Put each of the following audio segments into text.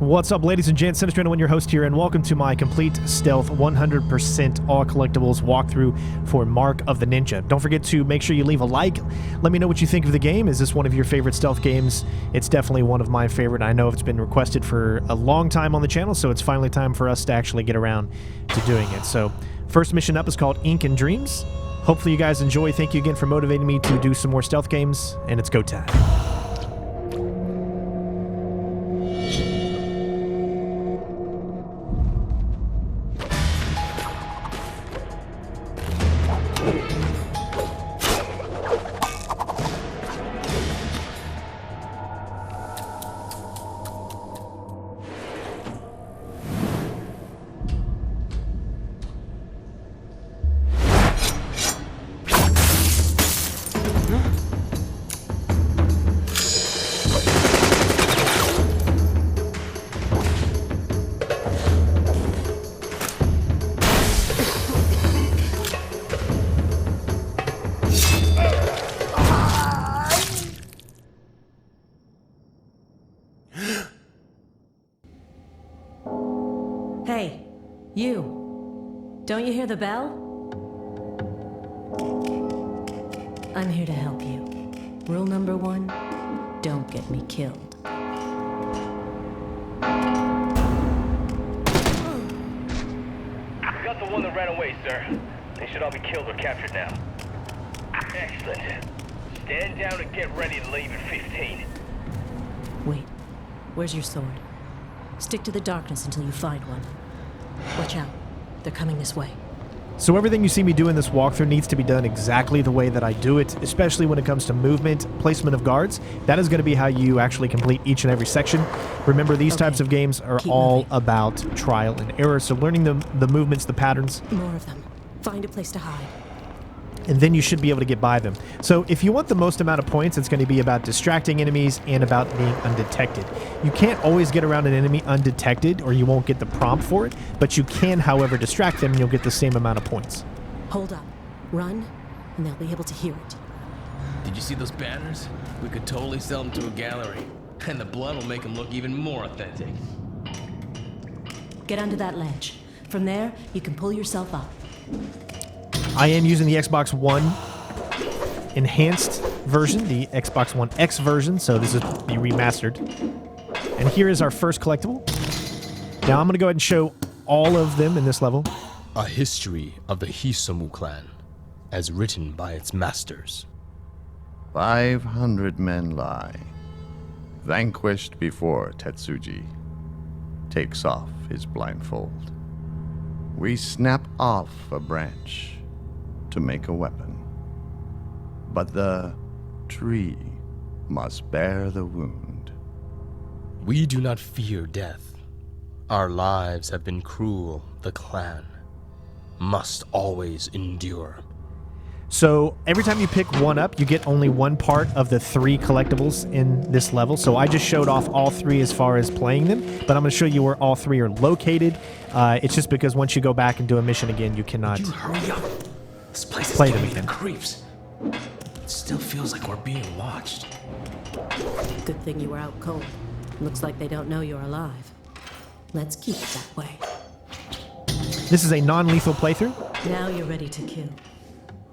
What's up, ladies and gents? Sinister1, your host here, and welcome to my complete stealth 100% all collectibles walkthrough for Mark of the Ninja. Don't forget to make sure you leave a like. Let me know what you think of the game. Is this one of your favorite stealth games? It's definitely one of my favorite. I know it's been requested for a long time on the channel, so it's finally time for us to actually get around to doing it. So, first mission up is called Ink and Dreams. Hopefully you guys enjoy. Thank you again for motivating me to do some more stealth games, and it's go time. Hey, you. Don't you hear the bell? I'm here to help you. Rule number 1, don't get me killed. We got the one that ran away, sir. They should all be killed or captured now. Excellent. Stand down and get ready to leave in 15. Wait, where's your sword? Stick to the darkness until you find one. Watch out. They're coming this way. So everything you see me do in this walkthrough needs to be done exactly the way that I do it, especially when it comes to movement, placement of guards. That is going to be how you actually complete each and every section. Remember, these types of games are all about trial and error, so learning the movements, the patterns. More of them. Find a place to hide. And then you should be able to get by them. So if you want the most amount of points, it's going to be about distracting enemies and about being undetected. You can't always get around an enemy undetected or you won't get the prompt for it, but you can, however, distract them and you'll get the same amount of points. Hold up. Run, and they'll be able to hear it. Did you see those banners? We could totally sell them to a gallery, and the blood will make them look even more authentic. Get onto that ledge. From there, you can pull yourself up. I am using the Xbox One enhanced version, the Xbox One X version, so this is the remastered. And here is our first collectible. Now I'm going to go ahead and show all of them in this level. A history of the Hisomu clan, as written by its masters. 500 men lie, vanquished before Tetsuji takes off his blindfold. We snap off a branch to make a weapon, but the tree must bear the wound. We do not fear death. Our lives have been cruel. The clan must always endure. So every time you pick one up, you get only one part of the 3 collectibles in this level. So I just showed off all 3 as far as playing them, but I'm going to show you where all 3 are located. It's just because once you go back and do a mission again, you cannot Hurry up. This place is play them giving me again. the creeps. It still feels like we're being watched. Good thing you were out cold. Looks like they don't know you're alive. Let's keep it that way. This is a non-lethal playthrough. Now you're ready to kill.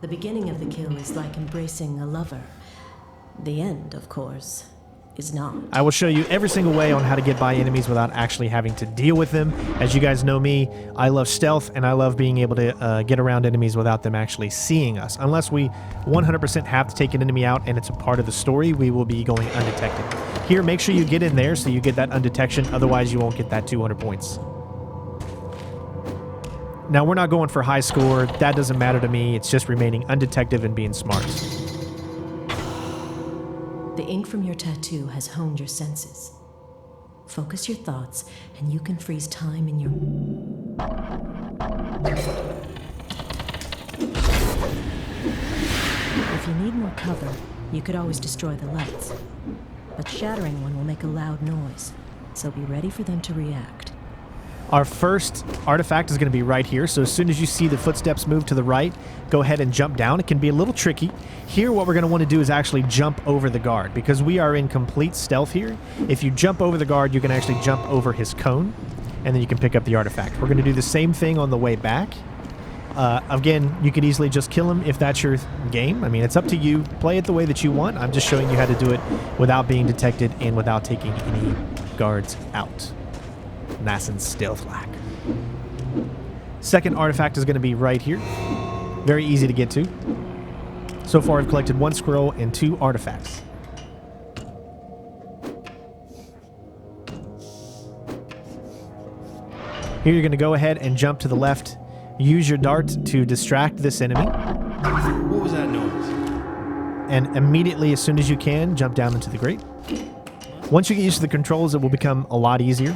The beginning of the kill is like embracing a lover. The end, of course, is not. I will show you every single way on how to get by enemies without actually having to deal with them. As you guys know me, I love stealth and I love being able to get around enemies without them actually seeing us. Unless we 100% have to take an enemy out and it's a part of the story, we will be going undetected. Here, make sure you get in there so you get that undetection, otherwise you won't get that 200 points. Now, we're not going for high score. That doesn't matter to me. It's just remaining undetected and being smart. The ink from your tattoo has honed your senses. Focus your thoughts, and you can freeze time in your... If you need more cover, you could always destroy the lights. But shattering one will make a loud noise, so be ready for them to react. Our first artifact is going to be right here. So as soon as you see the footsteps move to the right, go ahead and jump down. It can be a little tricky. Here, what we're going to want to do is actually jump over the guard because we are in complete stealth here. If you jump over the guard, you can actually jump over his cone, and then you can pick up the artifact. We're going to do the same thing on the way back. Again, you could easily just kill him if that's your game. I mean, it's up to you. Play it the way that you want. I'm just showing you how to do it without being detected and without taking any guards out. Nice and stealth like. Second artifact is going to be right here. Very easy to get to. So far, I've collected 1 scroll and 2 artifacts. Here, you're going to go ahead and jump to the left. Use your dart to distract this enemy. What was that noise? And immediately, as soon as you can, jump down into the grate. Once you get used to the controls, it will become a lot easier.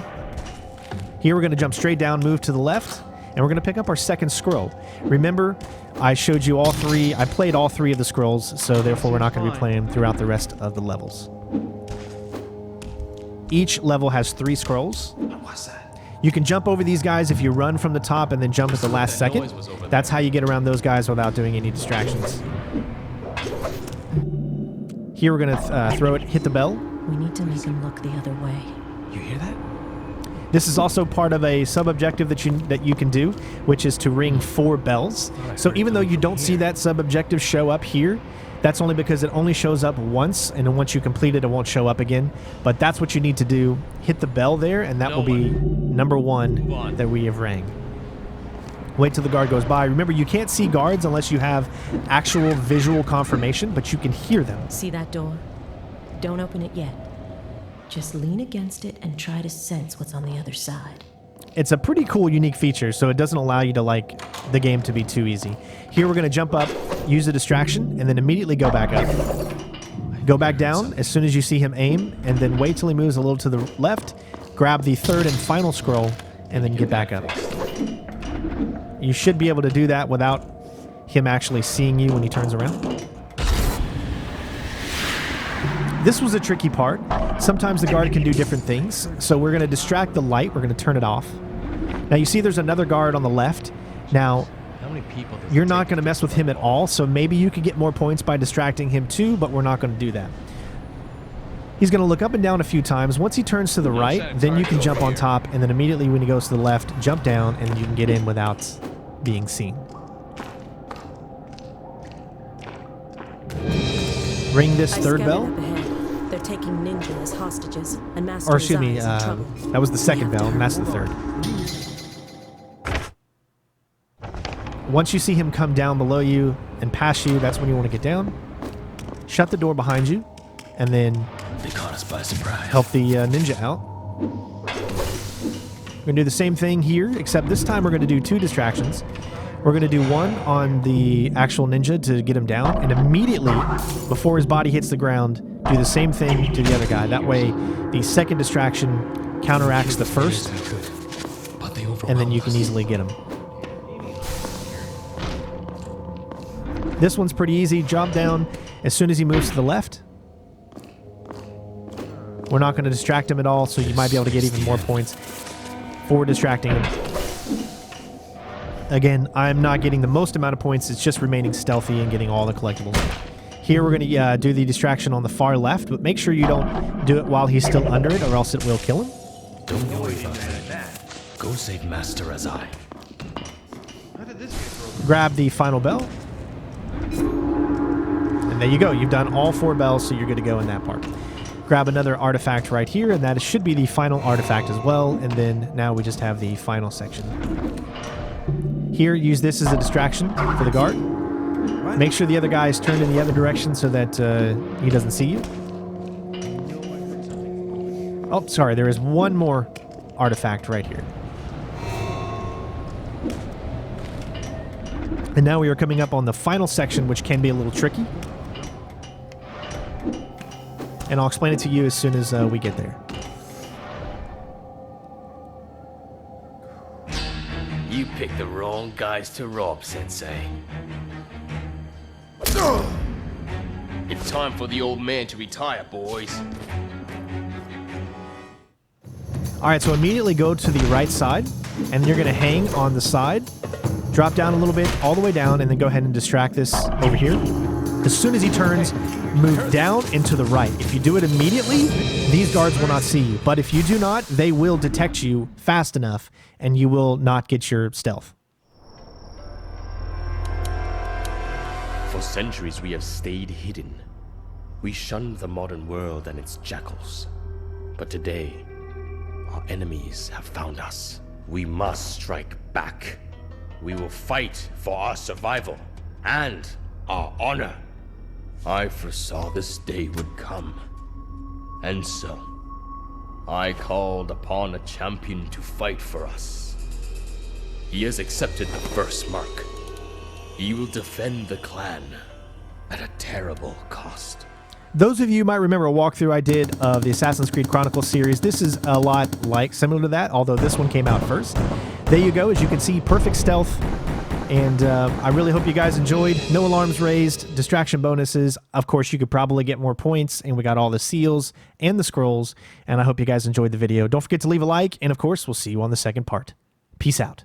Here, we're going to jump straight down, move to the left, and we're going to pick up our second scroll. Remember, I showed you all 3. I played all 3 of the scrolls, so therefore we're not going to be playing throughout the rest of the levels. Each level has 3 scrolls. What's that? You can jump over these guys if you run from the top and then jump at the last second. That's how you get around those guys without doing any distractions. Here we're going to throw it, hit the bell. We need to make him look the other way. You hear that? This is also part of a sub-objective that you can do, which is to ring 4 bells. So even though you don't see that sub-objective show up here, that's only because it only shows up once, and then once you complete it, it won't show up again. But that's what you need to do. Hit the bell there, and that will be number 1 that we have rang. Wait till the guard goes by. Remember, you can't see guards unless you have actual visual confirmation, but you can hear them. See that door? Don't open it yet. Just lean against it and try to sense what's on the other side. It's a pretty cool, unique feature, so it doesn't allow you to like the game to be too easy. Here we're going to jump up, use a distraction, and then immediately go back up. Go back down as soon as you see him aim, and then wait till he moves a little to the left, grab the third and final scroll, and then get back up. You should be able to do that without him actually seeing you when he turns around. This was a tricky part. Sometimes the guard can do different things, so we're going to distract the light. We're going to turn it off. Now you see there's another guard on the left. Now, How many people does you're it not take going to mess with him at all, so maybe you could get more points by distracting him too, but we're not going to do that. He's going to look up and down a few times. Once he turns to the right, then you can jump on top, and then immediately when he goes to the left, jump down, and you can get in without being seen. Ring this third bell. They're taking ninjas as hostages, and Master Or excuse me, Zai's in trouble. that was the second We have bell, to and that's the hurry third. Once you see him come down below you and past you, that's when you want to get down. Shut the door behind you, and then They caught us by surprise. help the ninja out. We're going to do the same thing here, except this time we're going to do 2 distractions. We're going to do one on the actual ninja to get him down, and immediately, before his body hits the ground, do the same thing to the other guy. That way, the second distraction counteracts the first, and then you can easily get him. This one's pretty easy. Jump down as soon as he moves to the left. We're not going to distract him at all, so you might be able to get even more points for distracting him. Again, I'm not getting the most amount of points. It's just remaining stealthy and getting all the collectibles. Here we're going to do the distraction on the far left, but make sure you don't do it while he's still under it, or else it will kill him. Don't worry about that. Go save Master Azai. Grab the final bell. And there you go. You've done all 4 bells, so you're good to go in that part. Grab another artifact right here, and that should be the final artifact as well. And then now we just have the final section. Here, use this as a distraction for the guard. Make sure the other guy is turned in the other direction so that he doesn't see you. Oh, sorry, there is one more artifact right here. And now we are coming up on the final section, which can be a little tricky. And I'll explain it to you as soon as we get there. You picked the wrong guys to rob, Sensei. It's time for the old man to retire, boys. All right, so immediately go to the right side. and you're going to hang on the side, drop down a little bit, all the way down, and then go ahead and distract this over here. As soon as he turns, move down and to the right. If you do it immediately, these guards will not see you. But if you do not, they will detect you fast enough, and you will not get your stealth. For centuries we have stayed hidden. We shunned the modern world and its jackals. But today, our enemies have found us. We must strike back. We will fight for our survival and our honor. I foresaw this day would come. And so, I called upon a champion to fight for us. He has accepted the first mark. He will defend the clan at a terrible cost. Those of you might remember a walkthrough I did of the Assassin's Creed Chronicles series. This is a lot similar to that, although this one came out first. There you go. As you can see, perfect stealth. And I really hope you guys enjoyed. No alarms raised, distraction bonuses. Of course, you could probably get more points, and we got all the seals and the scrolls. And I hope you guys enjoyed the video. Don't forget to leave a like, and of course, we'll see you on the second part. Peace out.